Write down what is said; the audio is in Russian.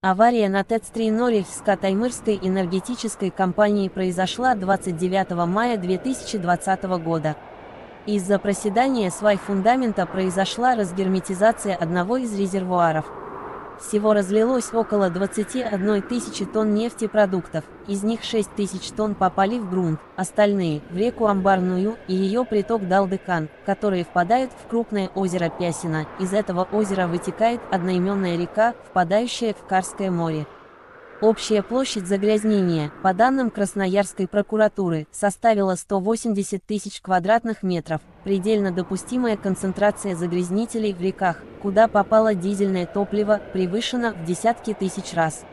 Авария на ТЭЦ-3 Норильско-Таймырской энергетической компании произошла 29 мая 2020 года. Из-за проседания свай фундамента произошла разгерметизация одного из резервуаров. Всего разлилось около 21 тысячи тонн нефтепродуктов, из них 6 тысяч тонн попали в грунт, остальные – в реку Амбарную и ее приток Далдыкан, которые впадают в крупное озеро Пясино. Из этого озера вытекает одноименная река, впадающая в Карское море. Общая площадь загрязнения, по данным Красноярской прокуратуры, составила 180 тысяч квадратных метров. Предельно допустимая концентрация загрязнителей в реках, куда попало дизельное топливо, превышена в десятки тысяч раз.